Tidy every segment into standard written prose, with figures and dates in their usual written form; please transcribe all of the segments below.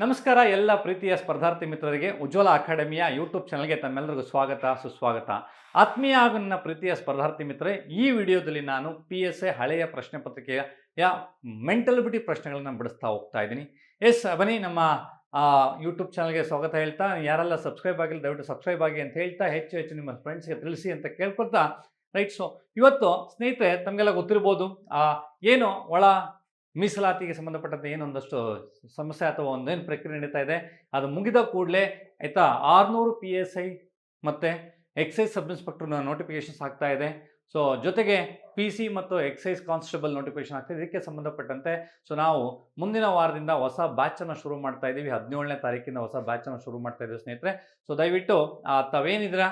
ನಮಸ್ಕಾರ ಎಲ್ಲ ಪ್ರೀತಿಯ ಸ್ಪರ್ಧಾರ್ಥಿ ಮಿತ್ರರಿಗೆ ಉಜ್ವಲ ಅಕಾಡೆಮಿಯ ಯೂಟ್ಯೂಬ್ ಚಾನಲ್ಗೆ ತಮ್ಮೆಲ್ಲರಿಗೂ ಸ್ವಾಗತ ಸುಸ್ವಾಗತ. ಆತ್ಮೀಯ ಹಾಗೂ ನನ್ನ ಪ್ರೀತಿಯ ಸ್ಪರ್ಧಾರ್ಥಿ ಮಿತ್ರರೇ, ಈ ವಿಡಿಯೋದಲ್ಲಿ ನಾನು PSI ಹಳೆಯ ಪ್ರಶ್ನೆ ಪತ್ರಿಕೆಯ ಮೆಂಟಲಿಬಿಟಿ ಪ್ರಶ್ನೆಗಳನ್ನು ಬಿಡಿಸ್ತಾ ಹೋಗ್ತಾ ಇದ್ದೀನಿ. ಬನ್ನಿ ನಮ್ಮ ಯೂಟ್ಯೂಬ್ ಚಾನಲ್ಗೆ ಸ್ವಾಗತ ಹೇಳ್ತಾ, ಯಾರೆಲ್ಲ ಸಬ್ಸ್ಕ್ರೈಬ್ ಆಗಿಲ್ಲ ದಯವಿಟ್ಟು ಸಬ್ಸ್ಕ್ರೈಬ್ ಆಗಿ ಅಂತ ಹೇಳ್ತಾ ಹೆಚ್ಚು ಹೆಚ್ಚು ನಿಮ್ಮ ಫ್ರೆಂಡ್ಸ್ಗೆ ತಿಳಿಸಿ ಅಂತ ಕೇಳ್ಕೊಳ್ತಾ ರೈಟ್. ಸೊ ಇವತ್ತು ಸ್ನೇಹಿತರೆ ತಮಗೆಲ್ಲ ಗೊತ್ತಿರ್ಬೋದು, ಏನು ಒಳ ಮೀಸಲಾತಿಗೆ ಸಂಬಂಧಪಟ್ಟಂತೆ ಏನೊಂದಷ್ಟು ಸಮಸ್ಯೆ ಅಥವಾ ಒಂದೇನು ಪ್ರಕ್ರಿಯೆ ನಡೀತಾ ಇದೆ, ಅದು ಮುಗಿದ ಕೂಡಲೇ ಆಯಿತಾ 600 PSI ಮತ್ತು ಎಕ್ಸೈಸ್ ಸಬ್ ಇನ್ಸ್ಪೆಕ್ಟರ್ ನೋಟಿಫಿಕೇಶನ್ಸ್ ಆಗ್ತಾ ಇದೆ. ಸೊ ಜೊತೆಗೆ PC ಮತ್ತು ಎಕ್ಸೈಸ್ ಕಾನ್ಸ್ಟೇಬಲ್ ನೋಟಿಫಿಕೇಶನ್ ಆಗ್ತಾ ಇದೆ. ಇದಕ್ಕೆ ಸಂಬಂಧಪಟ್ಟಂತೆ ಸೊ ನಾವು ಮುಂದಿನ ವಾರದಿಂದ ಹೊಸ ಬ್ಯಾಚನ್ನು ಶುರು ಮಾಡ್ತಾ ಇದ್ದೀವಿ. 17ನೇ ತಾರೀಕಿಂದ ಹೊಸ ಬ್ಯಾಚನ್ನು ಶುರು ಮಾಡ್ತಾ ಇದ್ದೀವಿ ಸ್ನೇಹಿತರೆ. ಸೊ ದಯವಿಟ್ಟು ತಾವೇನಿದ್ರ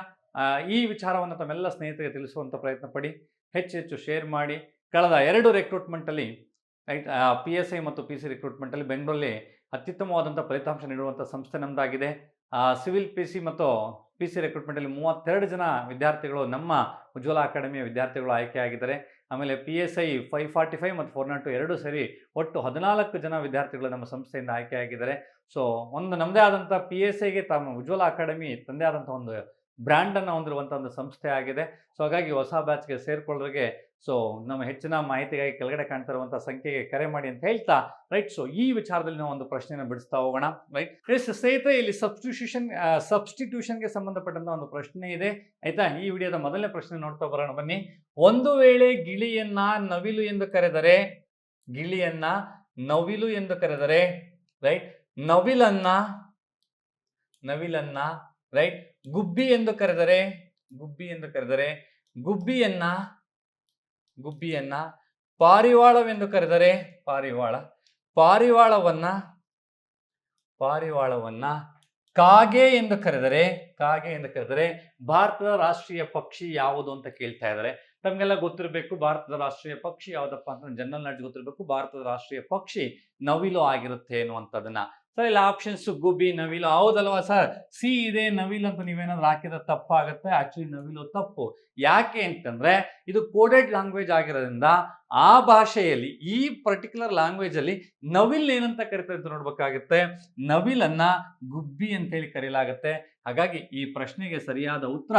ಈ ವಿಚಾರವನ್ನು ತಮ್ಮೆಲ್ಲ ಸ್ನೇಹಿತರಿಗೆ ತಿಳಿಸುವಂಥ ಪ್ರಯತ್ನ ಪಡಿ, ಹೆಚ್ಚು ಶೇರ್ ಮಾಡಿ. ಕಳೆದ 2 ರಿಕ್ರೂಟ್ಮೆಂಟಲ್ಲಿ ರೈಟ್ PSI ಮತ್ತು PC ರಿಕ್ರೂಟ್ಮೆಂಟಲ್ಲಿ ಬೆಂಗಳೂರಲ್ಲಿ ಅತ್ಯುತ್ತಮವಾದಂಥ ಫಲಿತಾಂಶ ನೀಡುವಂಥ ಸಂಸ್ಥೆ ನಮ್ಮದಾಗಿದೆ. ಸಿವಿಲ್ PC ಮತ್ತು PC ರಿಕ್ರೂಟ್ಮೆಂಟಲ್ಲಿ 32 ಜನ ವಿದ್ಯಾರ್ಥಿಗಳು ನಮ್ಮ ಉಜ್ವಲ ಅಕಾಡೆಮಿಯ ವಿದ್ಯಾರ್ಥಿಗಳು ಆಯ್ಕೆಯಾಗಿದ್ದಾರೆ. ಆಮೇಲೆ PSI 545 ಮತ್ತು 402 ಎರಡೂ ಸೇರಿ ಒಟ್ಟು 14 ಜನ ವಿದ್ಯಾರ್ಥಿಗಳು ನಮ್ಮ ಸಂಸ್ಥೆಯಿಂದ ಆಯ್ಕೆಯಾಗಿದ್ದಾರೆ. ಸೊ ಒಂದು ನಮ್ಮದೇ ಆದಂಥ PSIಗೆ ತಮ್ಮ ಉಜ್ವಲ ಅಕಾಡೆಮಿ ತಂದೇ ಆದಂಥ ಒಂದು ಬ್ರ್ಯಾಂಡನ್ನು ಹೊಂದಿರುವಂಥ ಒಂದು ಸಂಸ್ಥೆ ಆಗಿದೆ. ಸೊ ಹಾಗಾಗಿ ಹೊಸ ಬ್ಯಾಚ್ಗೆ ಸೇರಿಕೊಳ್ಳೋರಿಗೆ ಸೊ ನಮ್ಮ ಹೆಚ್ಚಿನ ಮಾಹಿತಿಗಾಗಿ ಕೆಳಗಡೆ ಕಾಣ್ತಾ ಇರುವಂಥ ಸಂಖ್ಯೆಗೆ ಕರೆ ಮಾಡಿ ಅಂತ ಹೇಳ್ತಾ ರೈಟ್. ಸೊ ಈ ವಿಚಾರದಲ್ಲಿ ನಾವು ಒಂದು ಪ್ರಶ್ನೆಯನ್ನು ಬಿಡಿಸ್ತಾ ಹೋಗೋಣ ರೈಟ್. ಸ್ನೇಹಿತರೆ, ಇಲ್ಲಿ ಸಬ್ಸ್ಟಿಟ್ಯೂಷನ್ಗೆ ಸಂಬಂಧಪಟ್ಟಂಥ ಒಂದು ಪ್ರಶ್ನೆ ಇದೆ ಆಯ್ತಾ. ಈ ವಿಡಿಯೋದ ಮೊದಲನೇ ಪ್ರಶ್ನೆ ನೋಡ್ತಾ ಬರೋಣ ಬನ್ನಿ. ಒಂದು ವೇಳೆ ಗಿಳಿಯನ್ನ ನವಿಲು ಎಂದು ಕರೆದರೆ, ಗಿಳಿಯನ್ನ ನವಿಲು ಎಂದು ಕರೆದರೆ ರೈಟ್, ನವಿಲನ್ನ ರೈಟ್, ಗುಬ್ಬಿ ಎಂದು ಕರೆದರೆ, ಗುಬ್ಬಿಯನ್ನ ಪಾರಿವಾಳವೆಂದು ಕರೆದರೆ, ಪಾರಿವಾಳವನ್ನ ಕಾಗೆ ಎಂದು ಕರೆದರೆ, ಭಾರತದ ರಾಷ್ಟ್ರೀಯ ಪಕ್ಷಿ ಯಾವುದು ಅಂತ ಕೇಳ್ತಾ ಇದ್ದಾರೆ. ತಮಗೆಲ್ಲ ಗೊತ್ತಿರಬೇಕು ಭಾರತದ ರಾಷ್ಟ್ರೀಯ ಪಕ್ಷಿ ಯಾವುದಪ್ಪ ಅಂತ ಜನರಲ್ ನಾಲೆಡ್ಜ್ ಗೊತ್ತಿರಬೇಕು. ಭಾರತದ ರಾಷ್ಟ್ರೀಯ ಪಕ್ಷಿ ನವಿಲು ಆಗಿರುತ್ತೆ ಅನ್ನುವಂಥದ್ದನ್ನ. ಸರ್ ಇಲ್ಲ ಆಪ್ಷನ್ಸ್ ಗುಬ್ಬಿ ನವಿಲು ಹೌದಲ್ವಾ ಸರ್? ಸಿ ಇದೆ ನವಿಲು ಅಂತ ನೀವೇನಾದ್ರೂ ಹಾಕಿದ್ರೆ ತಪ್ಪಾಗುತ್ತೆ. ಆಕ್ಚುಲಿ ನವಿಲು ತಪ್ಪು. ಯಾಕೆ ಅಂತಂದ್ರೆ ಇದು ಕೋಡೆಡ್ ಲ್ಯಾಂಗ್ವೇಜ್ ಆಗಿರೋದ್ರಿಂದ ಆ ಭಾಷೆಯಲ್ಲಿ ಈ ಪರ್ಟಿಕ್ಯುಲರ್ ಲ್ಯಾಂಗ್ವೇಜ್ ಅಲ್ಲಿ ನವಿಲ್ ಏನಂತ ಕರಿತಾರೆ ಅಂತ ನೋಡ್ಬೇಕಾಗುತ್ತೆ. ನವಿಲನ್ನ ಗುಬ್ಬಿ ಅಂತ ಹೇಳಿ ಕರೆಯಲಾಗುತ್ತೆ. ಹಾಗಾಗಿ ಈ ಪ್ರಶ್ನೆಗೆ ಸರಿಯಾದ ಉತ್ತರ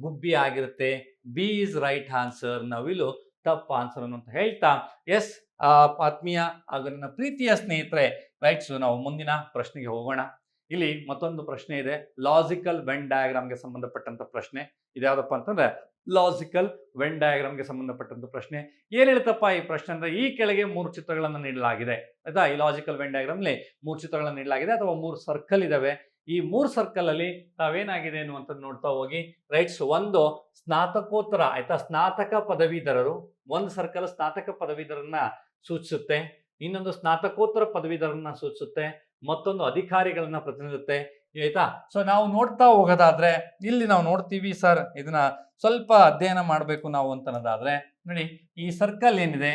ಗುಬ್ಬಿ ಆಗಿರುತ್ತೆ. B is right answer. ನವಿಲು ತಪ್ಪು ಆನ್ಸರ್ ಅಂತ ಹೇಳ್ತಾ ಆತ್ಮೀಯ ಹಾಗೂ ನನ್ನ ಪ್ರೀತಿಯ ಸ್ನೇಹಿತರೆ ರೈಟ್. ಸೊ ನಾವು ಮುಂದಿನ ಪ್ರಶ್ನೆಗೆ ಹೋಗೋಣ. ಇಲ್ಲಿ ಮತ್ತೊಂದು ಪ್ರಶ್ನೆ ಇದೆ, ಲಾಜಿಕಲ್ ವೆನ್ ಡಯಾಗ್ರಾಮ್ಗೆ ಸಂಬಂಧಪಟ್ಟಂತ ಪ್ರಶ್ನೆ. ಇದ್ಯಾವುದಪ್ಪ ಅಂತಂದ್ರೆ ಲಾಜಿಕಲ್ ವೆನ್ ಡಯಾಗ್ರಾಮ್ಗೆ ಸಂಬಂಧಪಟ್ಟಂತ ಪ್ರಶ್ನೆ. ಏನ್ ಹೇಳ್ತಪ್ಪ ಈ ಪ್ರಶ್ನೆ ಅಂದ್ರೆ, ಈ ಕೆಳಗೆ 3 ಚಿತ್ರಗಳನ್ನು ನೀಡಲಾಗಿದೆ ಆಯ್ತಾ. ಈ ಲಾಜಿಕಲ್ ವೆನ್ ಡಯಾಗ್ರಾಮ್ ಅಲ್ಲಿ 3 ಚಿತ್ರಗಳನ್ನು ನೀಡಲಾಗಿದೆ ಅಥವಾ 3 ಸರ್ಕಲ್ ಇದಾವೆ. ಈ 3 ಸರ್ಕಲ್ ಅಲ್ಲಿ ತಾವೇನಾಗಿದೆ ಅನ್ನುವಂಥದ್ದು ನೋಡ್ತಾ ಹೋಗಿ ರೈಟ್ಸ್. ಒಂದು ಸ್ನಾತಕೋತ್ತರ ಆಯ್ತಾ, ಸ್ನಾತಕ ಪದವೀಧರರು. ಒಂದು ಸರ್ಕಲ್ ಸ್ನಾತಕ ಪದವೀಧರನ್ನ ಸೂಚಿಸುತ್ತೆ, ಇನ್ನೊಂದು ಸ್ನಾತಕೋತ್ತರ ಪದವೀಧರನ್ನ ಸೂಚಿಸುತ್ತೆ, ಮತ್ತೊಂದು ಅಧಿಕಾರಿಗಳನ್ನ ಪ್ರತಿನಿಧಿಸುತ್ತೆ ಆಯ್ತಾ. ಸೊ ನಾವು ನೋಡ್ತಾ ಹೋಗೋದಾದ್ರೆ ಇಲ್ಲಿ ನಾವು ನೋಡ್ತೀವಿ ಸರ್, ಇದನ್ನ ಸ್ವಲ್ಪ ಅಧ್ಯಯನ ಮಾಡಬೇಕು ನಾವು ಅಂತನ್ನೋದಾದ್ರೆ ನೋಡಿ, ಈ ಸರ್ಕಲ್ ಏನಿದೆ,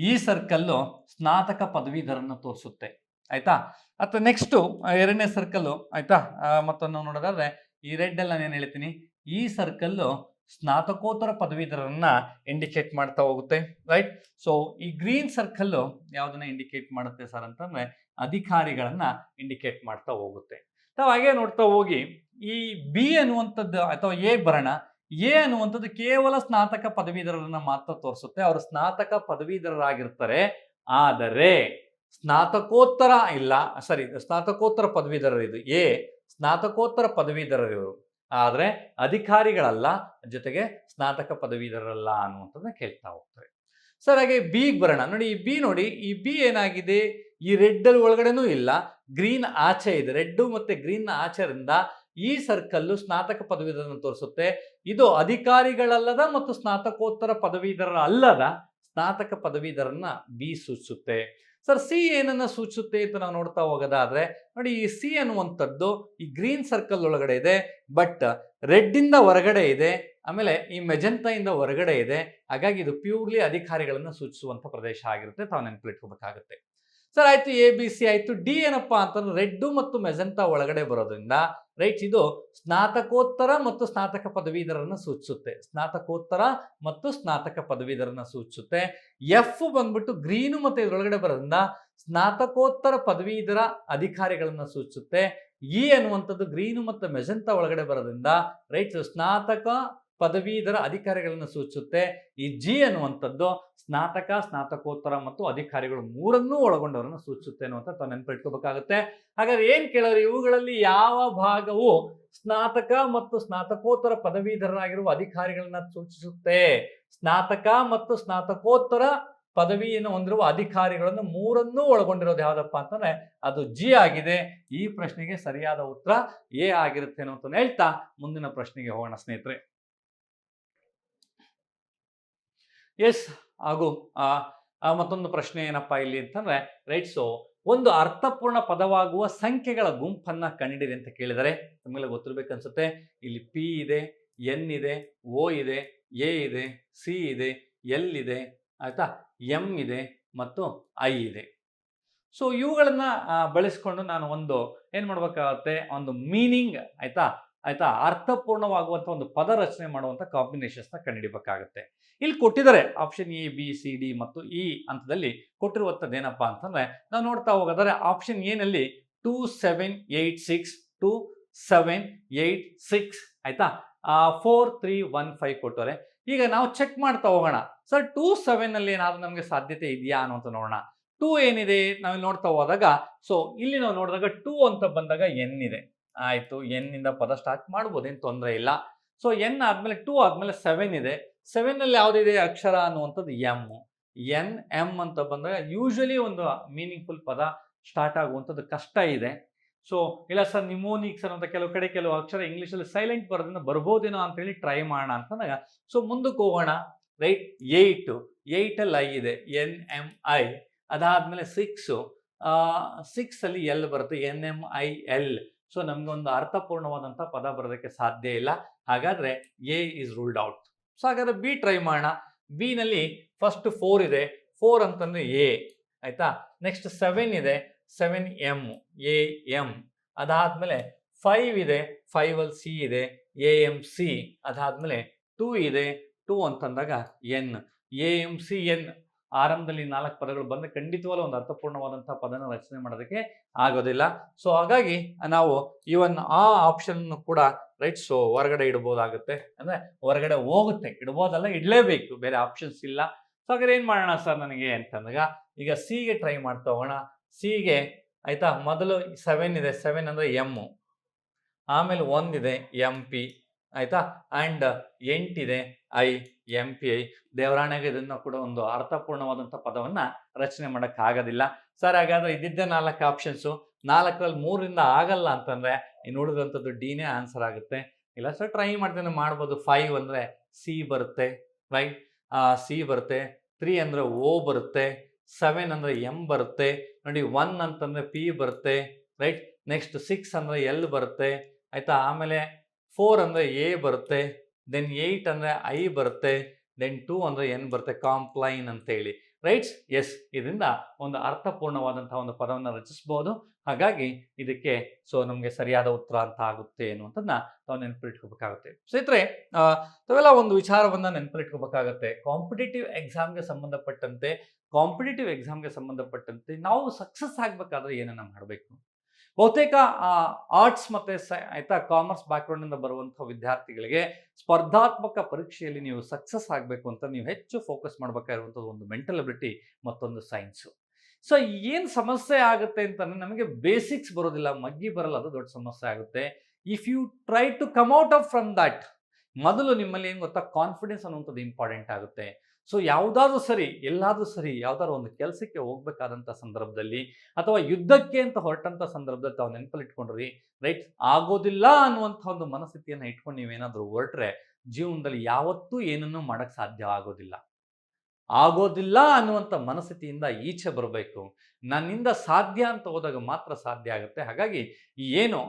ಈ ಸರ್ಕಲ್ಲು ಸ್ನಾತಕ ಪದವೀಧರನ್ನ ತೋರಿಸುತ್ತೆ ಆಯ್ತಾ. ಅಥವಾ ನೆಕ್ಸ್ಟ್ ಎರಡನೇ ಸರ್ಕಲ್ ಆಯ್ತಾ, ಮತ್ತೊಂದು ನೋಡೋದಾದ್ರೆ ಈ ರೆಡ್ ಅಲ್ಲಿ ನಾನು ಏನ್ ಹೇಳ್ತೀನಿ, ಈ ಸರ್ಕಲ್ಲು ಸ್ನಾತಕೋತ್ತರ ಪದವೀಧರನ್ನ ಇಂಡಿಕೇಟ್ ಮಾಡ್ತಾ ಹೋಗುತ್ತೆ ರೈಟ್. ಸೊ ಈ ಗ್ರೀನ್ ಸರ್ಕಲ್ ಯಾವ್ದನ್ನ ಇಂಡಿಕೇಟ್ ಮಾಡುತ್ತೆ ಸರ್ ಅಂತಂದ್ರೆ ಅಧಿಕಾರಿಗಳನ್ನ ಇಂಡಿಕೇಟ್ ಮಾಡ್ತಾ ಹೋಗುತ್ತೆ. ನಾವು ಹಾಗೆ ನೋಡ್ತಾ ಹೋಗಿ ಈ ಬಿ ಅನ್ನುವಂಥದ್ದು ಅಥವಾ ಎ ಬರೋಣ. ಎ ಅನ್ನುವಂಥದ್ದು ಕೇವಲ ಸ್ನಾತಕ ಪದವೀಧರರನ್ನ ಮಾತ್ರ ತೋರಿಸುತ್ತೆ. ಅವರು ಸ್ನಾತಕ ಪದವೀಧರರಾಗಿರ್ತಾರೆ. ಆದರೆ ಸ್ನಾತಕೋತ್ತರ ಇಲ್ಲ, ಸರಿ ಸ್ನಾತಕೋತ್ತರ ಪದವೀಧರರು. ಇದು ಎ ಸ್ನಾತಕೋತ್ತರ ಪದವೀಧರರು ಇವರು, ಆದ್ರೆ ಅಧಿಕಾರಿಗಳಲ್ಲ, ಜೊತೆಗೆ ಸ್ನಾತಕ ಪದವೀಧರರಲ್ಲ ಅನ್ನುವಂಥದ್ದನ್ನ ಕೇಳ್ತಾ ಹೋಗ್ತಾರೆ ಸರ್. ಹಾಗೆ ಬಿ ಬರೋಣ. ನೋಡಿ ಈ ಬಿ, ನೋಡಿ ಈ ಬಿ ಏನಾಗಿದೆ, ಈ ರೆಡ್ ಅಲ್ಲಿ ಒಳಗಡೆನೂ ಇಲ್ಲ, ಗ್ರೀನ್ ಆಚೆ ಇದೆ. ರೆಡ್ ಮತ್ತೆ ಗ್ರೀನ್ ಆಚೆರಿಂದ ಈ ಸರ್ಕಲ್ಲು ಸ್ನಾತಕ ಪದವೀಧರನ್ನು ತೋರಿಸುತ್ತೆ. ಇದು ಅಧಿಕಾರಿಗಳಲ್ಲದ ಮತ್ತು ಸ್ನಾತಕೋತ್ತರ ಪದವೀಧರ ಅಲ್ಲದ ಸ್ನಾತಕ ಪದವೀಧರನ್ನ ಬಿ ಸೂಚಿಸುತ್ತೆ. ಸರ್ ಸಿ ಏನನ್ನ ಸೂಚಿಸುತ್ತೆ ಅಂತ ನಾವು ನೋಡ್ತಾ ಹೋಗೋದಾದ್ರೆ ನೋಡಿ, ಈ ಸಿ ಅನ್ನುವಂಥದ್ದು ಈ ಗ್ರೀನ್ ಸರ್ಕಲ್ ಒಳಗಡೆ ಇದೆ, ಬಟ್ ರೆಡ್ ಇಂದ ಹೊರಗಡೆ ಇದೆ, ಆಮೇಲೆ ಈ ಮೆಜೆಂಟಾ ಇಂದ ಹೊರಗಡೆ ಇದೆ. ಹಾಗಾಗಿ ಇದು ಪ್ಯೂರ್ಲಿ ಅಧಿಕಾರಿಗಳನ್ನ ಸೂಚಿಸುವಂತ ಪ್ರದೇಶ ಆಗಿರುತ್ತೆ. ತಾವು ನೆನಪಿಟ್ಕೋಬೇಕಾಗುತ್ತೆ ಸರ್. ಆಯ್ತು, ಎ ಬಿ ಸಿ ಆಯ್ತು. ಡಿ ಏನಪ್ಪಾ ಅಂತಂದ್ರೆ ರೆಡ್ ಮತ್ತು ಮೆಜೆಂಟಾ ಒಳಗಡೆ ಬರೋದ್ರಿಂದ ರೈಟ್, ಇದು ಸ್ನಾತಕೋತ್ತರ ಮತ್ತು ಸ್ನಾತಕ ಪದವೀಧರನ್ನ ಸೂಚಿಸುತ್ತೆ. ಸ್ನಾತಕೋತ್ತರ ಮತ್ತು ಸ್ನಾತಕ ಪದವೀಧರನ್ನ ಸೂಚಿಸುತ್ತೆ. ಎಫ್ ಬಂದ್ಬಿಟ್ಟು ಗ್ರೀನು ಮತ್ತೆ ಇದ್ರೊಳಗಡೆ ಬರೋದ್ರಿಂದ ಸ್ನಾತಕೋತ್ತರ ಪದವೀಧರ ಅಧಿಕಾರಿಗಳನ್ನ ಸೂಚಿಸುತ್ತೆ. ಇ ಅನ್ನುವಂಥದ್ದು ಗ್ರೀನು ಮತ್ತು ಮೆಜೆಂಟಾ ಒಳಗಡೆ ಬರೋದ್ರಿಂದ ರೈಟ್ ಸ್ನಾತಕ ಪದವೀಧರ ಅಧಿಕಾರಿಗಳನ್ನು ಸೂಚಿಸುತ್ತೆ. ಈ ಜಿ ಅನ್ನುವಂಥದ್ದು ಸ್ನಾತಕ, ಸ್ನಾತಕೋತ್ತರ ಮತ್ತು ಅಧಿಕಾರಿಗಳು ಮೂರನ್ನೂ ಒಳಗೊಂಡವರನ್ನು ಸೂಚಿಸುತ್ತೆ ಅನ್ನುವಂಥ ತಾವು ನೆನಪಿಟ್ಕೋಬೇಕಾಗುತ್ತೆ. ಹಾಗಾದ್ರೆ ಏನ್ ಕೇಳೋರು, ಇವುಗಳಲ್ಲಿ ಯಾವ ಭಾಗವು ಸ್ನಾತಕ ಮತ್ತು ಸ್ನಾತಕೋತ್ತರ ಪದವೀಧರರಾಗಿರುವ ಅಧಿಕಾರಿಗಳನ್ನ ಸೂಚಿಸುತ್ತೆ? ಸ್ನಾತಕ ಮತ್ತು ಸ್ನಾತಕೋತ್ತರ ಪದವಿಯನ್ನು ಹೊಂದಿರುವ ಅಧಿಕಾರಿಗಳನ್ನು ಮೂರನ್ನೂ ಒಳಗೊಂಡಿರೋದು ಯಾವ್ದಪ್ಪ ಅಂತಂದ್ರೆ ಅದು ಜಿ ಆಗಿದೆ. ಈ ಪ್ರಶ್ನೆಗೆ ಸರಿಯಾದ ಉತ್ತರ ಎ ಆಗಿರುತ್ತೆ ಅನ್ನೋದನ್ನ ಹೇಳ್ತಾ ಮುಂದಿನ ಪ್ರಶ್ನೆಗೆ ಹೋಗೋಣ ಸ್ನೇಹಿತರೆ. ಎಸ್ ಹಾಗೂ ಮತ್ತೊಂದು ಪ್ರಶ್ನೆ ಏನಪ್ಪಾ ಇಲ್ಲಿ ಅಂತಂದ್ರೆ ರೈಟ್, ಸೊ ಒಂದು ಅರ್ಥಪೂರ್ಣ ಪದವಾಗುವ ಸಂಖ್ಯೆಗಳ ಗುಂಪನ್ನ ಕಂಡಿಡಿ ಅಂತ ಕೇಳಿದರೆ ನಿಮಗೆ ಗೊತ್ತಿರ್ಬೇಕನ್ಸುತ್ತೆ. ಇಲ್ಲಿ ಪಿ ಇದೆ, ಎನ್ ಇದೆ, ಓ ಇದೆ, ಎ ಇದೆ, ಸಿ ಇದೆ, ಎಲ್ ಇದೆ, ಆಯ್ತಾ, ಎಂ ಇದೆ ಮತ್ತು ಐ ಇದೆ. ಸೊ ಇವುಗಳನ್ನ ಬಳಸ್ಕೊಂಡು ನಾನು ಒಂದು ಏನ್ ಮಾಡ್ಬೇಕಾಗತ್ತೆ, ಒಂದು ಮೀನಿಂಗ್ ಆಯ್ತಾ ಅರ್ಥಪೂರ್ಣವಾಗುವಂತ ಒಂದು ಪದ ರಚನೆ ಮಾಡುವಂತ ಕಾಂಬಿನೇಷನ್ಸ್ ನ ಕಂಡುಹಿಡಿಬೇಕಾಗುತ್ತೆ. ಇಲ್ಲಿ ಕೊಟ್ಟಿದ್ದಾರೆ option A, B, C, D ಮತ್ತು ಇ ಹಂತದಲ್ಲಿ ಕೊಟ್ಟಿರುವಂಥದ್ದು ಏನಪ್ಪಾ ಅಂತಂದ್ರೆ ನಾವು ನೋಡ್ತಾ ಹೋಗೋದಾದ್ರೆ ಆಪ್ಷನ್ ಎ ನಲ್ಲಿ 2786 2786 ಆಯ್ತಾ 4315 ಕೊಟ್ಟರೆ. ಈಗ ನಾವು ಚೆಕ್ ಮಾಡ್ತಾ ಹೋಗೋಣ ಸರ್ 27 ನಲ್ಲಿ ಏನಾದ್ರೂ ನಮಗೆ ಸಾಧ್ಯತೆ ಇದೆಯಾ ಅನ್ನೋಂತ ನೋಡೋಣ. 2 ಏನಿದೆ ನಾವು ನೋಡ್ತಾ ಹೋದಾಗ, ಸೊ ಇಲ್ಲಿ ನಾವು ನೋಡಿದಾಗ 2 ಅಂತ ಬಂದಾಗ ಎನ್ ಇದೆ, ಆಯ್ತು, ಎನ್ ಇಂದ ಪದ ಸ್ಟಾರ್ಟ್ ಮಾಡ್ಬೋದು, ಏನು ತೊಂದರೆ ಇಲ್ಲ. ಸೊ ಎನ್ ಆದ್ಮೇಲೆ 2 ಆದ್ಮೇಲೆ 7 ಇದೆ. 7 ನಲ್ಲಿ ಯಾವ್ದಿದೆ ಅಕ್ಷರ ಅನ್ನುವಂಥದ್ದು ಎಂ. ಎನ್ ಎಂ ಅಂತ ಬಂದಾಗ ಯೂಶಲಿ ಒಂದು ಮೀನಿಂಗ್ಫುಲ್ ಪದ ಸ್ಟಾರ್ಟ್ ಆಗುವಂಥದ್ದು ಕಷ್ಟ ಇದೆ. ಸೊ ಇಲ್ಲ ಸರ್ ನಿಮೋನಿಕ್ಸ್ ಅಂತ ಕೆಲವು ಅಕ್ಷರ ಇಂಗ್ಲೀಷಲ್ಲಿ ಸೈಲೆಂಟ್ ಬರೋದ್ರಿಂದ ಬರ್ಬೋದೇನೋ ಅಂತೇಳಿ ಟ್ರೈ ಮಾಡೋಣ ಅಂತಂದಾಗ ಸೊ ಮುಂದಕ್ಕೆ ಹೋಗೋಣ. ರೈಟ್, 8 ಅಲ್ಲಿ ಐ ಇದೆ, ಎನ್ ಎಂ ಐ. ಅದಾದ್ಮೇಲೆ 6 ಅಲ್ಲಿ ಎಲ್ ಬರುತ್ತೆ, N M I L. So ನಮ್ಗೆ ಒಂದು ಅರ್ಥಪೂರ್ಣವಾದಂಥ ಪದ ಬರೋದಕ್ಕೆ ಸಾಧ್ಯ ಇಲ್ಲ. ಹಾಗಾದ್ರೆ A is ruled out. So ಹಾಗಾದ್ರೆ ಬಿ ಟ್ರೈ ಮಾಡೋಣ. ಬಿ ನಲ್ಲಿ ಫಸ್ಟ್ 4 ಇದೆ, 4 ಅಂತಂದ್ರೆ ಎ ಆಯ್ತಾ. ನೆಕ್ಸ್ಟ್ 7 ಇದೆ, 7 ಎಂ, ಎ ಎಂ. ಅದಾದ್ಮೇಲೆ 5 ಇದೆ, 5 ಅಲ್ಲಿ ಸಿ ಇದೆ, ಎ ಎಂ ಸಿ. ಅದಾದ್ಮೇಲೆ 2 ಇದೆ, 2 ಅಂತಂದಾಗ N, A M C N. ಆರಂಭದಲ್ಲಿ 4 ಪದಗಳು ಬಂದ್ರೆ ಖಂಡಿತವಾಗ್ಲೂ ಒಂದು ಅರ್ಥಪೂರ್ಣವಾದಂತಹ ಪದನ ರಚನೆ ಮಾಡೋದಕ್ಕೆ ಆಗೋದಿಲ್ಲ. ಸೊ ಹಾಗಾಗಿ ನಾವು ಇವನ್ ಆ ಆಪ್ಷನ್ ಕೂಡ ರೈಟ್ ಸೊ ಹೊರಗಡೆ ಇಡ್ಬೋದಾಗುತ್ತೆ, ಅಂದ್ರೆ ಹೊರಗಡೆ ಹೋಗುತ್ತೆ, ಇಡ್ಬೋದಲ್ಲ, ಇಡ್ಲೇಬೇಕು, ಬೇರೆ ಆಪ್ಷನ್ಸ್ ಇಲ್ಲ. ಸೊ ಹಾಗಾದ್ರೆ ಏನ್ ಮಾಡೋಣ ಸರ್ ನನಗೆ ಅಂತಂದಾಗ ಈಗ ಸಿಗೆ ಟ್ರೈ ಮಾಡ್ತಾ ಹೋಗೋಣ. ಸಿಗೆ ಆಯ್ತಾ ಮೊದಲು 7 ಇದೆ, 7 ಅಂದ್ರೆ ಎಂ. ಆಮೇಲೆ 1 ಇದೆ ಎಂ ಪಿ ಆಯ್ತಾ, ಅಂಡ್ 8 ಇದೆ ಐ, ಎಂ ಪಿ ಐ. ದೇವರಾಣೆಗೆ ಇದನ್ನ ಕೂಡ ಒಂದು ಅರ್ಥಪೂರ್ಣವಾದಂಥ ಪದವನ್ನ ರಚನೆ ಮಾಡಕ್ ಆಗೋದಿಲ್ಲ. ಸರ್ ಹಾಗಾದ್ರೆ ಇದ್ದಿದ್ದೇ 4 ಆಪ್ಷನ್ಸು, 4ರಲ್ಲಿ 3ರಿಂದ ಆಗಲ್ಲ ಅಂತಂದ್ರೆ ಇನ್ನು ಉಳಿದಂಥದ್ದು ಡಿನೇ ಆನ್ಸರ್ ಆಗುತ್ತೆ. ಇಲ್ಲ ಸರ್ ಟ್ರೈ ಮಾಡ್ತೇನೆ ಮಾಡ್ಬೋದು. 5 ಅಂದ್ರೆ ಸಿ ಬರುತ್ತೆ, ರೈಟ್, ಸಿ ಬರುತ್ತೆ. 3 ಅಂದ್ರೆ ಓ ಬರುತ್ತೆ. 7 ಅಂದ್ರೆ ಎಂ ಬರುತ್ತೆ ನೋಡಿ. 1 ಅಂತಂದ್ರೆ ಪಿ ಬರುತ್ತೆ, ರೈಟ್. ನೆಕ್ಸ್ಟ್ 6 ಅಂದ್ರೆ ಎಲ್ ಬರುತ್ತೆ ಆಯ್ತಾ. ಆಮೇಲೆ 4 ಅಂದ್ರೆ ಎ ಬರುತ್ತೆ. ದೆನ್ 8 ಅಂದ್ರೆ ಐ ಬರುತ್ತೆ. ದೆನ್ 2 ಅಂದ್ರೆ ಎನ್ ಬರುತ್ತೆ, ಕಾಂಪ್ಲೈನ್ ಅಂತ ಹೇಳಿ, ರೈಟ್. ಎಸ್, ಇದರಿಂದ ಒಂದು ಅರ್ಥಪೂರ್ಣವಾದಂತಹ ಒಂದು ಪದವನ್ನು ರಚಿಸಬಹುದು. ಹಾಗಾಗಿ ಇದಕ್ಕೆ ಸೊ ನಮಗೆ ಸರಿಯಾದ ಉತ್ತರ ಅಂತ ಆಗುತ್ತೆ ಅನ್ನುವಂಥದ್ದನ್ನ ನಾವು ನೆನಪಿಟ್ಕೋಬೇಕಾಗುತ್ತೆ. ಸ್ನೇಹಿತರೆ, ತಾವೆಲ್ಲ ಒಂದು ವಿಚಾರವನ್ನ ನೆನಪಿಟ್ಕೋಬೇಕಾಗತ್ತೆ. ಕಾಂಪಿಟೇಟಿವ್ ಎಕ್ಸಾಮ್ಗೆ ಸಂಬಂಧಪಟ್ಟಂತೆ ನಾವು ಸಕ್ಸಸ್ ಆಗ್ಬೇಕಾದ್ರೆ ಏನನ್ನ ಮಾಡಬೇಕು? ಬಹುತೇಕ ಆರ್ಟ್ಸ್ ಮತ್ತೆ ಆಯ್ತಾ ಕಾಮರ್ಸ್ ಬ್ಯಾಕ್ಗ್ರೌಂಡ್ ಇಂದ ಬರುವಂತಹ ವಿದ್ಯಾರ್ಥಿಗಳಿಗೆ ಸ್ಪರ್ಧಾತ್ಮಕ ಪರೀಕ್ಷೆಯಲ್ಲಿ ನೀವು ಸಕ್ಸಸ್ ಆಗಬೇಕು ಅಂತ ನೀವು ಹೆಚ್ಚು ಫೋಕಸ್ ಮಾಡಬೇಕಾಗಿರುವಂಥದ್ದು ಒಂದು ಮೆಂಟಲ್ ಅಬಿಲಿಟಿ, ಮತ್ತೊಂದು ಸೈನ್ಸು. ಸೊ ಏನು ಸಮಸ್ಯೆ ಆಗುತ್ತೆ ಅಂತಂದ್ರೆ ನಮಗೆ ಬೇಸಿಕ್ಸ್ ಬರೋದಿಲ್ಲ, ಮಗ್ಗಿ ಬರಲ್ಲ, ಅದು ದೊಡ್ಡ ಸಮಸ್ಯೆ ಆಗುತ್ತೆ. If you try to come out of from that, ಮೊದಲು ನಿಮ್ಮಲ್ಲಿ ಏನು ಗೊತ್ತಾ, ಕಾನ್ಫಿಡೆನ್ಸ್ ಅನ್ನುವಂಥದ್ದು ಇಂಪಾರ್ಟೆಂಟ್ ಆಗುತ್ತೆ. ಸೊ ಯಾವುದಾದ್ರೂ ಸರಿ, ಎಲ್ಲಾದ್ರೂ ಸರಿ, ಯಾವ್ದಾದ್ರು ಒಂದು ಕೆಲಸಕ್ಕೆ ಹೋಗ್ಬೇಕಾದಂಥ ಸಂದರ್ಭದಲ್ಲಿ ಅಥವಾ ಯುದ್ಧಕ್ಕೆ ಅಂತ ಹೊರಟಂಥ ಸಂದರ್ಭದಲ್ಲಿ ತಾವು ನೆನಪಲ್ಲಿ ಇಟ್ಕೊಂಡ್ರಿ, ರೈಟ್, ಆಗೋದಿಲ್ಲ ಅನ್ನುವಂಥ ಒಂದು ಮನಸ್ಥಿತಿಯನ್ನು ಇಟ್ಕೊಂಡು ನೀವೇನಾದ್ರೂ ಹೊರಟ್ರೆ ಜೀವನದಲ್ಲಿ ಯಾವತ್ತೂ ಏನನ್ನೂ ಮಾಡಕ್ ಸಾಧ್ಯ ಆಗೋದಿಲ್ಲ. ಆಗೋದಿಲ್ಲ ಅನ್ನುವಂಥ ಮನಸ್ಥಿತಿಯಿಂದ ಈಚೆ ಬರಬೇಕು. ನನ್ನಿಂದ ಸಾಧ್ಯ ಅಂತ ಹೋದಾಗ ಮಾತ್ರ ಸಾಧ್ಯ ಆಗುತ್ತೆ. ಹಾಗಾಗಿ ಏನು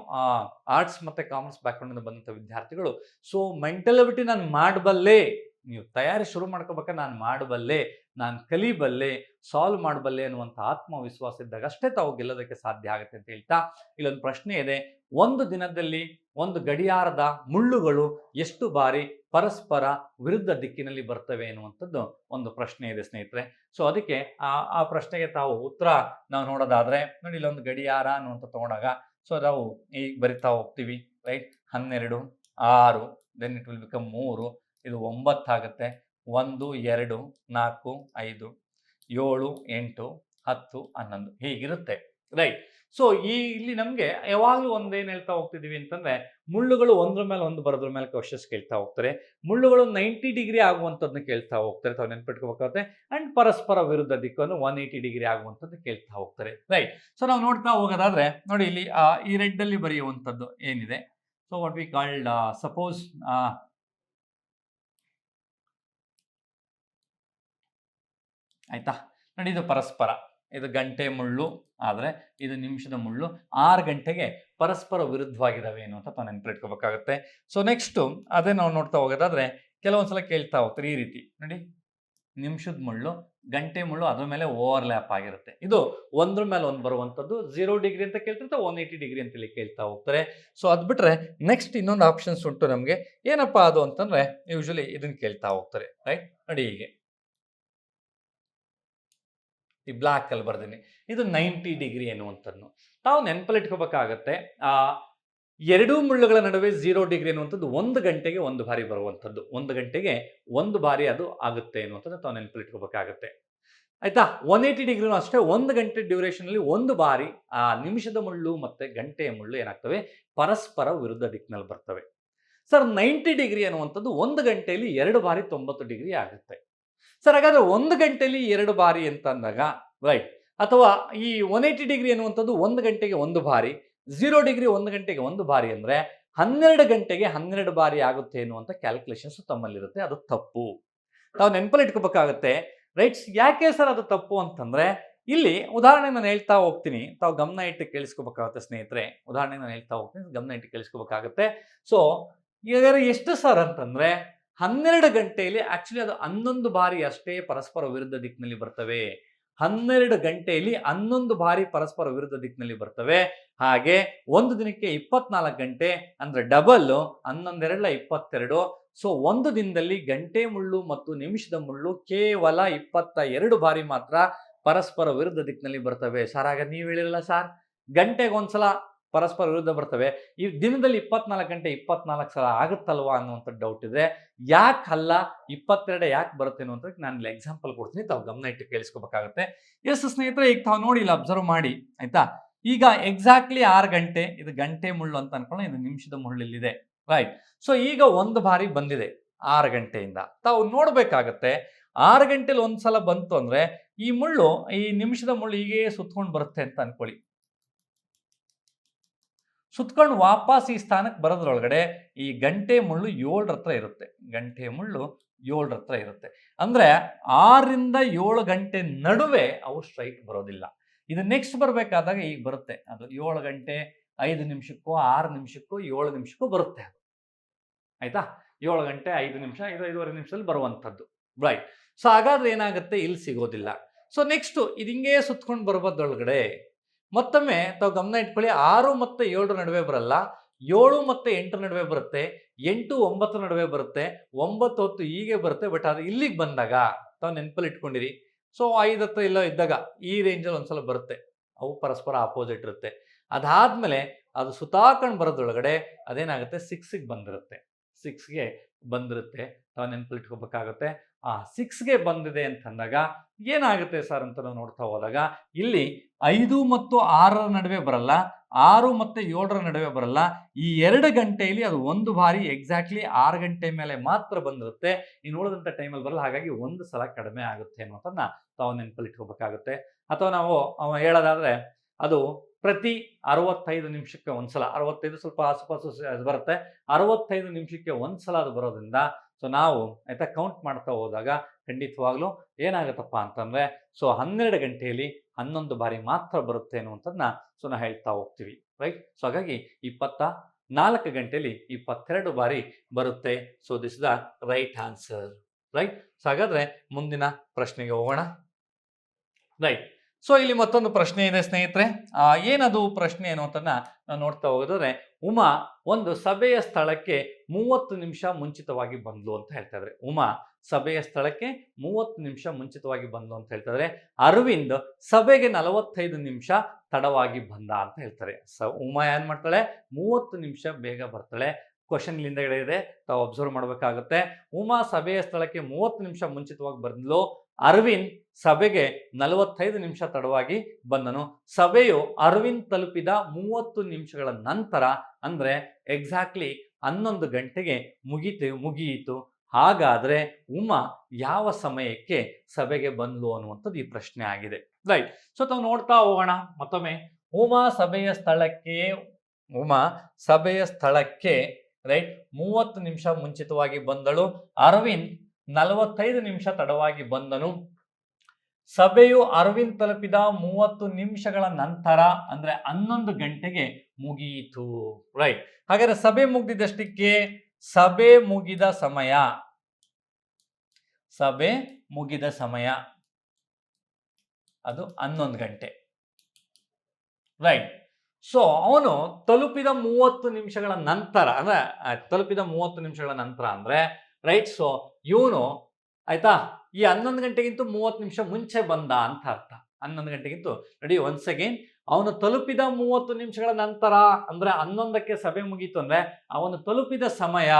ಆರ್ಟ್ಸ್ ಮತ್ತೆ ಕಾಮರ್ಸ್ ಬ್ಯಾಕ್ಗ್ರೌಂಡ್ ಇಂದ ಬಂದಂಥ ವಿದ್ಯಾರ್ಥಿಗಳು ಸೊ ಮೆಂಟಲ್ ಅಬಿಲಿಟಿ ನಾನು ಮಾಡಬಲ್ಲೆ, ನೀವು ತಯಾರಿ ಶುರು ಮಾಡ್ಕೋಬೇಕಾದ್ರೆ ನಾನು ಮಾಡಬಲ್ಲೆ, ನಾನು ಕಲಿಬಲ್ಲೆ, ಸಾಲ್ವ್ ಮಾಡಬಲ್ಲೆ ಅನ್ನುವಂಥ ಆತ್ಮವಿಶ್ವಾಸ ಇದ್ದಾಗ ಅಷ್ಟೇ ತಾವು ಗೆಲ್ಲೋದಕ್ಕೆ ಸಾಧ್ಯ ಆಗುತ್ತೆ ಅಂತ ಹೇಳ್ತಾ, ಇಲ್ಲೊಂದು ಪ್ರಶ್ನೆ ಇದೆ. ಒಂದು ದಿನದಲ್ಲಿ ಒಂದು ಗಡಿಯಾರದ ಮುಳ್ಳುಗಳು ಎಷ್ಟು ಬಾರಿ ಪರಸ್ಪರ ವಿರುದ್ಧ ದಿಕ್ಕಿನಲ್ಲಿ ಬರ್ತವೆ ಎನ್ನುವಂಥದ್ದು ಒಂದು ಪ್ರಶ್ನೆ ಇದೆ ಸ್ನೇಹಿತರೆ. ಸೊ ಅದಕ್ಕೆ ಆ ಪ್ರಶ್ನೆಗೆ ತಾವು ಉತ್ತರ ನಾವು ನೋಡೋದಾದ್ರೆ ನೋಡಿ, ಇಲ್ಲೊಂದು ಗಡಿಯಾರ ಅನ್ನುವಂಥ ತಗೊಂಡಾಗ ಸೊ ನಾವು ಈಗ ಬರಿತಾ ಹೋಗ್ತೀವಿ, right. 12, 6, then it will become 3, ಇದು 9 ಆಗುತ್ತೆ. 1, 2, 4, 5, 7, 8, 10, 11 ಹೀಗಿರುತ್ತೆ, ರೈಟ್. ಸೊ ಇಲ್ಲಿ ನಮಗೆ ಯಾವಾಗಲೂ ಒಂದೇನು ಹೇಳ್ತಾ ಹೋಗ್ತಿದೀವಿ ಅಂತಂದ್ರೆ, ಮುಳ್ಳುಗಳು ಒಂದ್ರ ಮೇಲೆ ಒಂದು ಬರೋದ್ರ ಮೇಲೆ ಕ್ವಶನ್ಸ್ ಕೇಳ್ತಾ ಹೋಗ್ತಾರೆ. ಮುಳ್ಳುಗಳು 90 ಡಿಗ್ರಿ ಆಗುವಂಥದ್ದನ್ನ ಕೇಳ್ತಾ ಹೋಗ್ತಾರೆ, ತಾವು ನೆನ್ಪಿಟ್ಕೋಬೇಕಾಗುತ್ತೆ. ಅಂಡ್ ಪರಸ್ಪರ ವಿರುದ್ಧ ದಿಕ್ಕು ಅಂದ್ರೆ 180 ಡಿಗ್ರಿ ಆಗುವಂಥದ್ದು ಕೇಳ್ತಾ ಹೋಗ್ತಾರೆ, ರೈಟ್. ಸೊ ನಾವು ನೋಡ್ತಾ ಹೋಗೋದಾದ್ರೆ ನೋಡಿ, ಇಲ್ಲಿ ಈ ರೆಡ್ ಅಲ್ಲಿ ಬರೆಯುವಂಥದ್ದು ಏನಿದೆ, so what we called suppose ಆಯ್ತಾ ನೋಡಿ, ಇದು ಪರಸ್ಪರ, ಇದು ಗಂಟೆ ಮುಳ್ಳು ಆದರೆ ಇದು ನಿಮಿಷದ ಮುಳ್ಳು. 6 ಗಂಟೆಗೆ ಪರಸ್ಪರ ವಿರುದ್ಧವಾಗಿದ್ದಾವೆ ಏನು ಅಂತ ತಾವು ನೆನ್ಪಿಟ್ಕೋಬೇಕಾಗುತ್ತೆ. ಸೊ ನೆಕ್ಸ್ಟು ಅದೇ ನಾವು ನೋಡ್ತಾ ಹೋಗೋದಾದ್ರೆ ಕೆಲವೊಂದ್ಸಲ ಕೇಳ್ತಾ ಹೋಗ್ತಾರೆ ಈ ರೀತಿ ನೋಡಿ, ನಿಮಿಷದ ಮುಳ್ಳು, ಗಂಟೆ ಮುಳ್ಳು, ಅದ್ರ ಮೇಲೆ ಓವರ್ಲ್ಯಾಪ್ ಆಗಿರುತ್ತೆ. ಇದು ಒಂದ್ರ ಮೇಲೆ ಒಂದು ಬರುವಂಥದ್ದು. 0 ಡಿಗ್ರಿ ಅಂತ ಕೇಳ್ತಿರ್ತಾರೆ, 180 ಡಿಗ್ರಿ ಅಂತೇಳಿ ಕೇಳ್ತಾ ಹೋಗ್ತಾರೆ. ಸೊ ಅದು ಬಿಟ್ರೆ ನೆಕ್ಸ್ಟ್ ಇನ್ನೊಂದು ಆಪ್ಷನ್ಸ್ ಉಂಟು ನಮಗೆ. ಏನಪ್ಪಾ ಅದು ಅಂತಂದ್ರೆ ಯೂಶಲಿ ಇದನ್ನ ಕೇಳ್ತಾ ಹೋಗ್ತಾರೆ, ರೈಟ್. ನೋಡಿ ಹೀಗೆ ಈ ಬ್ಲಾಕ್ ಅಲ್ಲಿ ಬರ್ತೀನಿ, ಇದು 90 ಡಿಗ್ರಿ ಎನ್ನುವಂಥದ್ದು ತಾವು ನೆನಪಲ್ಲಿ ಇಟ್ಕೋಬೇಕಾಗತ್ತೆ. ಎರಡೂ ಮುಳ್ಳುಗಳ ನಡುವೆ 0 ಡಿಗ್ರಿ ಅನ್ನುವಂಥದ್ದು 1 ಗಂಟೆಗೆ ಒಂದು ಬಾರಿ ಬರುವಂಥದ್ದು, 1 ಗಂಟೆಗೆ ಒಂದು ಬಾರಿ ಅದು ಆಗುತ್ತೆ ಎನ್ನುವಂಥದ್ದು ತಾವು ನೆನಪಲ್ಲಿ ಇಟ್ಕೋಬೇಕಾಗತ್ತೆ, ಆಯ್ತಾ. 180 ಡಿಗ್ರಿನೂ ಅಷ್ಟೇ, 1 ಗಂಟೆ ಡ್ಯೂರೇಷನ್ ಅಲ್ಲಿ ಒಂದು ಬಾರಿ ಆ ನಿಮಿಷದ ಮುಳ್ಳು ಮತ್ತೆ ಗಂಟೆಯ ಮುಳ್ಳು ಏನಾಗ್ತವೆ, ಪರಸ್ಪರ ವಿರುದ್ಧ ದಿಕ್ಕಿನಲ್ಲಿ ಬರ್ತವೆ. ಸರ್ 90 ಡಿಗ್ರಿ ಅನ್ನುವಂಥದ್ದು 1 ಗಂಟೆಯಲ್ಲಿ 2 ಬಾರಿ 90 ಡಿಗ್ರಿ ಆಗುತ್ತೆ. ಸರ್ ಹಾಗಾದ್ರೆ 1 ಗಂಟೆಯಲ್ಲಿ 2 ಬಾರಿ ಅಂತ ಅಂದಾಗ, ರೈಟ್, ಅಥವಾ ಈ 180 ಡಿಗ್ರಿ ಅನ್ನುವಂಥದ್ದು 1 ಗಂಟೆಗೆ ಒಂದು ಬಾರಿ, 0 ಡಿಗ್ರಿ 1 ಗಂಟೆಗೆ ಒಂದು ಬಾರಿ ಅಂದ್ರೆ 12 ಗಂಟೆಗೆ 12 ಬಾರಿ ಆಗುತ್ತೆ ಎನ್ನುವಂಥ ಕ್ಯಾಲ್ಕುಲೇಷನ್ಸ್ ತಮ್ಮಲ್ಲಿರುತ್ತೆ. ಅದು ತಪ್ಪು, ತಾವು ನೆನಪಲ್ಲಿ ಇಟ್ಕೋಬೇಕಾಗತ್ತೆ, ರೈಟ್. ಯಾಕೆ ಸರ್ ಅದು ತಪ್ಪು ಅಂತಂದ್ರೆ, ಇಲ್ಲಿ ಉದಾಹರಣೆ ನಾನು ಹೇಳ್ತಾ ಹೋಗ್ತೀನಿ, ತಾವು ಗಮನ ಇಟ್ಟು ಕೇಳಿಸ್ಕೋಬೇಕಾಗುತ್ತೆ ಸ್ನೇಹಿತರೆ. ಉದಾಹರಣೆ ನಾನು ಹೇಳ್ತಾ ಹೋಗ್ತೀನಿ, ಗಮನ ಇಟ್ಟು ಕೇಳಿಸ್ಕೋಬೇಕಾಗತ್ತೆ. ಸೊ ಈಗ ಎಷ್ಟು ಸರ್ ಅಂತಂದ್ರೆ, 12 ಗಂಟೆಯಲ್ಲಿ ಆಕ್ಚುಲಿ ಅದು 11 ಬಾರಿ ಅಷ್ಟೇ ಪರಸ್ಪರ ವಿರುದ್ಧ ದಿಕ್ಕಿನಲ್ಲಿ ಬರ್ತವೆ. 12 ಗಂಟೆಯಲ್ಲಿ 11 ಬಾರಿ ಪರಸ್ಪರ ವಿರುದ್ಧ ದಿಕ್ಕಿನಲ್ಲಿ ಬರ್ತವೆ. ಹಾಗೆ ಒಂದು ದಿನಕ್ಕೆ 24 ಗಂಟೆ ಅಂದ್ರೆ ಡಬಲ್, 11 2 22. ಸೊ ಒಂದು ದಿನದಲ್ಲಿ ಗಂಟೆ ಮುಳ್ಳು ಮತ್ತು ನಿಮಿಷದ ಮುಳ್ಳು ಕೇವಲ 22 ಬಾರಿ ಮಾತ್ರ ಪರಸ್ಪರ ವಿರುದ್ಧ ದಿಕ್ಕಿನಲ್ಲಿ ಬರ್ತವೆ. ಸರ್ ಆಗ ನೀವು ಹೇಳಿರಲ್ಲ ಸರ್, ಗಂಟೆಗೆ ಒಂದ್ಸಲ ಪರಸ್ಪರ ವಿರುದ್ಧ ಬರ್ತವೆ, ಈ ದಿನದಲ್ಲಿ 24 ಗಂಟೆ 24 ಸಲ ಆಗುತ್ತಲ್ವಾ ಅನ್ನುವಂಥ ಡೌಟ್ ಇದೆ. ಯಾಕಲ್ಲ 22 ಯಾಕೆ ಬರುತ್ತೆ ಅನ್ನುವಂಥದ್ದು ನಾನು ಇಲ್ಲಿ ಎಕ್ಸಾಂಪಲ್ ಕೊಡ್ತೀನಿ, ತಾವು ಗಮನ ಇಟ್ಟು ಕೇಳಿಸ್ಕೋಬೇಕಾಗುತ್ತೆ. ಎಸ್ ಸ್ನೇಹಿತರೆ, ಈಗ ತಾವು ನೋಡಿ ಇಲ್ಲಿ ಅಬ್ಸರ್ವ್ ಮಾಡಿ, ಆಯ್ತಾ. ಈಗ ಎಕ್ಸಾಕ್ಟ್ಲಿ 6 ಗಂಟೆ, ಇದು ಗಂಟೆ ಮುಳ್ಳು ಅಂತ ಅನ್ಕೊಳ್ಳೋಣ, ಇದು ನಿಮಿಷದ ಮುಳ್ಳು ಇಲ್ಲಿದೆ, ರೈಟ್. ಸೊ ಈಗ ಒಂದು ಬಾರಿ ಬಂದಿದೆ 6 ಗಂಟೆಯಿಂದ. ತಾವು ನೋಡ್ಬೇಕಾಗತ್ತೆ, 6 ಗಂಟೆಲಿ ಒಂದ್ಸಲ ಬಂತು ಅಂದ್ರೆ ಈ ಮುಳ್ಳು, ಈ ನಿಮಿಷದ ಮುಳ್ಳು ಹೀಗೆ ಸುತ್ಕೊಂಡು ಬರುತ್ತೆ ಅಂತ ಅನ್ಕೊಳ್ಳಿ. ಸುತ್ಕೊಂಡು ವಾಪಸ್ ಈ ಸ್ಥಾನಕ್ಕೆ ಬರೋದ್ರೊಳಗಡೆ ಈ ಗಂಟೆ ಮುಳ್ಳು 7 ಹತ್ರ ಇರುತ್ತೆ. ಗಂಟೆ ಮುಳ್ಳು 7 ಹತ್ರ ಇರುತ್ತೆ ಅಂದ್ರೆ 6 ರಿಂದ 7 ಗಂಟೆ ನಡುವೆ ಅವು ಸ್ಟ್ರೈಟ್ ಬರೋದಿಲ್ಲ. ಇದು ನೆಕ್ಸ್ಟ್ ಬರಬೇಕಾದಾಗ ಈಗ ಬರುತ್ತೆ, ಅದು 7 ಗಂಟೆ 5 ನಿಮಿಷಕ್ಕೋ 6 ನಿಮಿಷಕ್ಕೋ 7 ನಿಮಿಷಕ್ಕೂ ಬರುತ್ತೆ ಅದು, ಆಯ್ತಾ. 7 ಗಂಟೆ 5 ನಿಮಿಷ, 5-5.25 ನಿಮಿಷದಲ್ಲಿ ಬರುವಂಥದ್ದು, ರೈಟ್. ಸೊ ಹಾಗಾದ್ರೆ ಏನಾಗುತ್ತೆ, ಇಲ್ಲಿ ಸಿಗೋದಿಲ್ಲ. ಸೊ ನೆಕ್ಸ್ಟ್ ಇದು ಹಿಂಗೆ ಸುತ್ಕೊಂಡು ಬರ್ಬೋದೊಳಗಡೆ ಮತ್ತೊಮ್ಮೆ ತಾವು ಗಮನ ಇಟ್ಕೊಳ್ಳಿ, 6 ಮತ್ತು 7 ನಡುವೆ ಬರಲ್ಲ, 7 ಮತ್ತು 8 ನಡುವೆ ಬರುತ್ತೆ, 8 9 ನಡುವೆ ಬರುತ್ತೆ, 9 10 ಹೀಗೆ ಬರುತ್ತೆ. ಬಟ್ ಅದು ಇಲ್ಲಿಗೆ ಬಂದಾಗ ತಾವು ನೆನಪಲ್ಲಿ ಇಟ್ಕೊಂಡಿರಿ, ಸೊ 5 ಹತ್ರ ಇಲ್ಲ ಇದ್ದಾಗ ಈ ರೇಂಜಲ್ಲಿ ಒಂದ್ಸಲ ಬರುತ್ತೆ, ಅವು ಪರಸ್ಪರ ಆಪೋಸಿಟ್ ಇರುತ್ತೆ. ಅದಾದ್ಮೇಲೆ ಅದು ಸುತ್ತಾಕೊಂಡು ಬರೋದ್ರೊಳಗಡೆ ಅದೇನಾಗುತ್ತೆ, 6ಗೆ ಬಂದಿರುತ್ತೆ, 6ಗೆ ಬಂದಿರುತ್ತೆ. ತಾವು ನೆನಪಲ್ಲಿ ಇಟ್ಕೋಬೇಕಾಗುತ್ತೆ. 6ಗೆ ಬಂದಿದೆ ಅಂತಂದಾಗ ಏನಾಗುತ್ತೆ ಸರ್ ಅಂತ ನಾವು ನೋಡ್ತಾ ಹೋದಾಗ, ಇಲ್ಲಿ 5 ಮತ್ತು 6ರ ನಡುವೆ ಬರಲ್ಲ, 6 ಮತ್ತು 7ರ ನಡುವೆ ಬರಲ್ಲ. ಈ 2 ಗಂಟೆಯಲ್ಲಿ ಅದು ಒಂದು ಬಾರಿ ಎಕ್ಸಾಕ್ಟ್ಲಿ 6 ಗಂಟೆ ಮೇಲೆ ಮಾತ್ರ ಬಂದಿರುತ್ತೆ, ಇನ್ನು ಉಳಿದಂಥ ಟೈಮಲ್ಲಿ ಬರಲ್ಲ. ಹಾಗಾಗಿ ಒಂದು ಸಲ ಕಡಿಮೆ ಆಗುತ್ತೆ ಅನ್ನೋದನ್ನ ತಾವು ನೆನಪಲ್ಲಿ ಇಟ್ಕೋಬೇಕಾಗುತ್ತೆ. ಅಥವಾ ನಾವು ಹೇಳೋದಾದ್ರೆ ಅದು ಪ್ರತಿ 65 ನಿಮಿಷಕ್ಕೆ ಒಂದ್ಸಲ, 65 ಸ್ವಲ್ಪ ಆಸುಪಾಸು ಬರುತ್ತೆ, 65 ನಿಮಿಷಕ್ಕೆ ಒಂದ್ಸಲ ಅದು ಬರೋದ್ರಿಂದ ಸೊ ನಾವು ಆಯ್ತಾ ಕೌಂಟ್ ಮಾಡ್ತಾ ಹೋದಾಗ ಖಂಡಿತವಾಗ್ಲೂ ಏನಾಗುತ್ತಪ್ಪ ಅಂತಂದ್ರೆ, ಸೊ 12 ಗಂಟೆಯಲ್ಲಿ 11 ಬಾರಿ ಮಾತ್ರ ಬರುತ್ತೆ ಅನ್ನುವಂಥದ್ದನ್ನ ಸೊ ನಾವು ಹೇಳ್ತಾ ಹೋಗ್ತೀವಿ, ರೈಟ್. ಸೊ ಹಾಗಾಗಿ 24 ಗಂಟೆಯಲ್ಲಿ 22 ಬಾರಿ ಬರುತ್ತೆ. So this is the right answer. Right. So ಹಾಗಾದ್ರೆ ಮುಂದಿನ ಪ್ರಶ್ನೆಗೆ ಹೋಗೋಣ. ರೈಟ್. ಸೊ ಇಲ್ಲಿ ಮತ್ತೊಂದು ಪ್ರಶ್ನೆ ಇದೆ ಸ್ನೇಹಿತರೆ. ಏನದು ಪ್ರಶ್ನೆ ಏನು ಅಂತ ನಾವು ನೋಡ್ತಾ ಹೋಗೋದಾದ್ರೆ, ಉಮಾ ಒಂದು ಸಭೆಯ ಸ್ಥಳಕ್ಕೆ 30 ನಿಮಿಷ ಮುಂಚಿತವಾಗಿ ಬಂದ್ಲು ಅಂತ ಹೇಳ್ತಾ ಇದ್ದಾರೆ. ಉಮಾ ಸಭೆಯ ಸ್ಥಳಕ್ಕೆ 30 ನಿಮಿಷ ಮುಂಚಿತವಾಗಿ ಬಂದ್ಲು ಅಂತ ಹೇಳ್ತಾ ಇದ್ದಾರೆ. ಅರವಿಂದ್ ಸಭೆಗೆ 45 ನಿಮಿಷ ತಡವಾಗಿ ಬಂದ ಅಂತ ಹೇಳ್ತಾರೆ. ಉಮಾ ಏನ್ ಮಾಡ್ತಾಳೆ, 30 ನಿಮಿಷ ಬೇಗ ಬರ್ತಾಳೆ. ಕ್ವಶನ್ ಹಿಂದೆಗಡೆ ಇದೆ, ತಾವು ಅಬ್ಸರ್ವ್ ಮಾಡಬೇಕಾಗುತ್ತೆ. ಉಮಾ ಸಭೆಯ ಸ್ಥಳಕ್ಕೆ 30 ನಿಮಿಷ ಮುಂಚಿತವಾಗಿ ಬಂದ್ಲು. ಅರವಿಂದ್ ಸಭೆಗೆ 45 ನಿಮಿಷ ತಡವಾಗಿ ಬಂದನು. ಸಭೆಯು ಅರವಿಂದ್ ತಲುಪಿದ 30 ನಿಮಿಷಗಳ ನಂತರ, ಅಂದ್ರೆ ಎಕ್ಸಾಕ್ಟ್ಲಿ 11 ಗಂಟೆಗೆ ಮುಗಿಯಿತು. ಹಾಗಾದ್ರೆ ಉಮಾ ಯಾವ ಸಮಯಕ್ಕೆ ಸಭೆಗೆ ಬಂದ್ಲು ಅನ್ನುವಂಥದ್ದು ಈ ಪ್ರಶ್ನೆ ಆಗಿದೆ. ರೈಟ್. ಸೊ ತಾವು ನೋಡ್ತಾ ಹೋಗೋಣ ಮತ್ತೊಮ್ಮೆ. ಉಮಾ ಸಭೆಯ ಸ್ಥಳಕ್ಕೆ ರೈಟ್ 30 ನಿಮಿಷ ಮುಂಚಿತವಾಗಿ ಬಂದಳು. ಅರವಿಂದ್ 45 ನಿಮಿಷ ತಡವಾಗಿ ಬಂದನು. ಸಭೆಯು ಅರವಿಂದ್ ತಲುಪಿದ 30 ನಿಮಿಷಗಳ ನಂತರ, ಅಂದ್ರೆ 11 ಗಂಟೆಗೆ ಮುಗಿಯಿತು. ರೈಟ್. ಹಾಗಾದ್ರೆ ಸಭೆ ಮುಗಿದಷ್ಟಕ್ಕೆ, ಸಭೆ ಮುಗಿದ ಸಮಯ ಅದು 11 ಗಂಟೆ. ರೈಟ್. ಸೊ ಅವನು ತಲುಪಿದ 30 ನಿಮಿಷಗಳ ನಂತರ, ಅಂದ್ರೆ ರೈಟ್. ಸೊ ಇವನು ಆಯ್ತಾ, ಈ 11 ಗಂಟೆಗಿಂತ 30 ನಿಮಿಷ ಮುಂಚೆ ಬಂದ ಅಂತ ಅರ್ಥ. 11 ಗಂಟೆಗಿಂತ ರೆಡಿ. ಒನ್ಸ್ ಅಗೇನ್, ಅವನು ತಲುಪಿದ 30 ನಿಮಿಷಗಳ ನಂತರ, ಅಂದ್ರೆ 11ಕ್ಕೆ ಸಭೆ ಮುಗೀತು, ಅಂದ್ರೆ ಅವನು ತಲುಪಿದ ಸಮಯ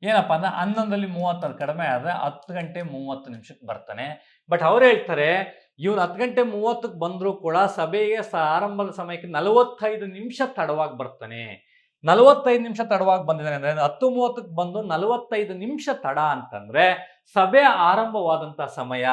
ಏನಪ್ಪ ಅಂದ್ರೆ 11ರಲ್ಲಿ 30 ಕಡಿಮೆ ಆದ್ರೆ 10 ಗಂಟೆ 30 ನಿಮಿಷಕ್ಕೆ ಬರ್ತಾನೆ. ಬಟ್ ಅವ್ರು ಹೇಳ್ತಾರೆ, ಇವ್ರು 10 ಗಂಟೆ 30ಕ್ಕೆ ಬಂದರೂ ಕೂಡ ಸಭೆಗೆ ಆರಂಭದ ಸಮಯಕ್ಕೆ 45 ನಿಮಿಷ ತಡವಾಗಿ ಬರ್ತಾನೆ. 45 ನಿಮಿಷ ತಡವಾಗಿ ಬಂದಿದ್ದಾನೆ ಅಂದ್ರೆ 10:30ಕ್ಕೆ ಬಂದು 45 ನಿಮಿಷ ತಡ ಅಂತಂದ್ರೆ ಸಭೆ ಆರಂಭವಾದ ಸಮಯ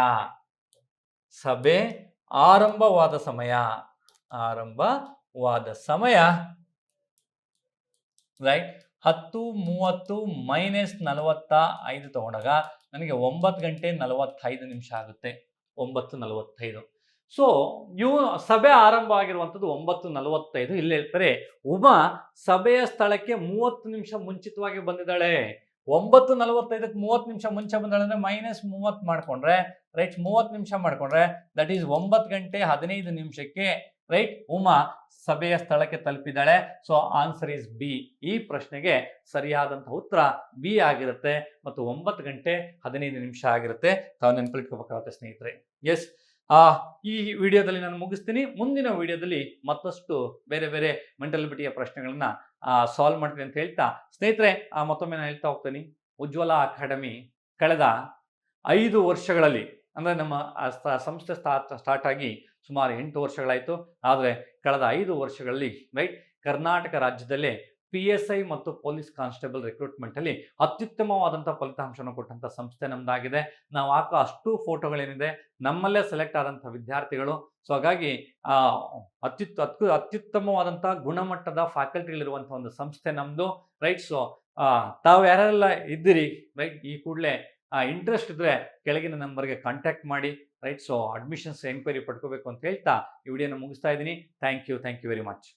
ರೈಟ್ 10:30 ಮೈನಸ್ 45 ತಗೊಂಡಾಗ ನನಗೆ 9 ಗಂಟೆ 45 ನಿಮಿಷ ಆಗುತ್ತೆ. 9:45. ಸೊ ಸಭೆ ಆರಂಭ ಆಗಿರುವಂಥದ್ದು 9:45. ಇಲ್ಲಿ ಹೇಳ್ತಾರೆ ಉಮಾ ಸಭೆಯ ಸ್ಥಳಕ್ಕೆ 30 ನಿಮಿಷ ಮುಂಚಿತವಾಗಿ ಬಂದಿದ್ದಾಳೆ. 9:45ಕ್ಕೆ 30 ನಿಮಿಷ ಮುಂಚೆ ಬಂದಾಳೆ ಅಂದ್ರೆ ಮೈನಸ್ 30 ಮಾಡ್ಕೊಂಡ್ರೆ ರೈಟ್, 30 ನಿಮಿಷ ಮಾಡ್ಕೊಂಡ್ರೆ ದಟ್ ಈಸ್ 9 ಗಂಟೆ 15 ನಿಮಿಷಕ್ಕೆ ರೈಟ್ ಉಮಾ ಸಭೆಯ ಸ್ಥಳಕ್ಕೆ ತಲುಪಿದ್ದಾಳೆ. So answer is b. ಈ ಪ್ರಶ್ನೆಗೆ ಸರಿಯಾದಂತಹ ಉತ್ತರ ಬಿ ಆಗಿರುತ್ತೆ ಮತ್ತು 9 ಗಂಟೆ 15 ನಿಮಿಷ ಆಗಿರುತ್ತೆ. ತಾವು ನೆನಪಿಟ್ಕೋಬೇಕಾಗುತ್ತೆ ಸ್ನೇಹಿತರೆ. ಎಸ್, ಈ ವಿಡಿಯೋದಲ್ಲಿ ನಾನು ಮುಗಿಸ್ತೀನಿ. ಮುಂದಿನ ವಿಡಿಯೋದಲ್ಲಿ ಮತ್ತಷ್ಟು ಬೇರೆ ಬೇರೆ ಮೆಂಟಲಿಟಿಯ ಪ್ರಶ್ನೆಗಳನ್ನ ಸಾಲ್ವ್ ಮಾಡ್ತೀನಿ ಅಂತ ಹೇಳ್ತಾ ಸ್ನೇಹಿತರೆ, ಮತ್ತೊಮ್ಮೆ ನಾನು ಹೇಳ್ತಾ ಹೋಗ್ತೀನಿ, ಉಜ್ವಲ ಅಕಾಡೆಮಿ ಕಳೆದ 5 ವರ್ಷಗಳಲ್ಲಿ, ಅಂದರೆ ನಮ್ಮ ಸಂಸ್ಥೆ ಸ್ಟಾರ್ಟ್ ಆಗಿ ಸುಮಾರು 8 ವರ್ಷಗಳಾಯಿತು. ಆದರೆ ಕಳೆದ 5 ವರ್ಷಗಳಲ್ಲಿ ರೈಟ್ ಕರ್ನಾಟಕ ರಾಜ್ಯದಲ್ಲೇ PSI ಮತ್ತು ಪೊಲೀಸ್ ಕಾನ್ಸ್ಟೇಬಲ್ ರಿಕ್ರೂಟ್ಮೆಂಟಲ್ಲಿ ಅತ್ಯುತ್ತಮವಾದಂಥ ಫಲಿತಾಂಶವನ್ನು ಕೊಟ್ಟಂಥ ಸಂಸ್ಥೆ ನಮ್ಮದಾಗಿದೆ. ನಾವು ಹಾಕೋ ಅಷ್ಟು ಫೋಟೋಗಳೇನಿದೆ ನಮ್ಮಲ್ಲೇ ಸೆಲೆಕ್ಟ್ ಆದಂಥ ವಿದ್ಯಾರ್ಥಿಗಳು. ಸೊ ಹಾಗಾಗಿ ಅತ್ಯುತ್ತಮವಾದಂಥ ಗುಣಮಟ್ಟದ ಫ್ಯಾಕಲ್ಟಿಗಳಿರುವಂಥ ಒಂದು ಸಂಸ್ಥೆ ನಮ್ಮದು ರೈಟ್. ಸೊ ತಾವು ಯಾರೆಲ್ಲ ಇದ್ದೀರಿ ರೈಟ್, ಈ ಕೂಡಲೇ ಇಂಟ್ರೆಸ್ಟ್ ಇದ್ದರೆ ಕೆಳಗಿನ ನಂಬರ್ಗೆ ಕಾಂಟ್ಯಾಕ್ಟ್ ಮಾಡಿ ರೈಟ್. ಸೊ ಅಡ್ಮಿಷನ್ಸ್ ಎಂಕ್ವೈರಿ ಪಡ್ಕೋಬೇಕು ಅಂತ ಹೇಳ್ತಾ ಈ ವಿಡಿಯೋನ ಮುಗಿಸ್ತಾ ಇದ್ದೀನಿ. Thank you very much.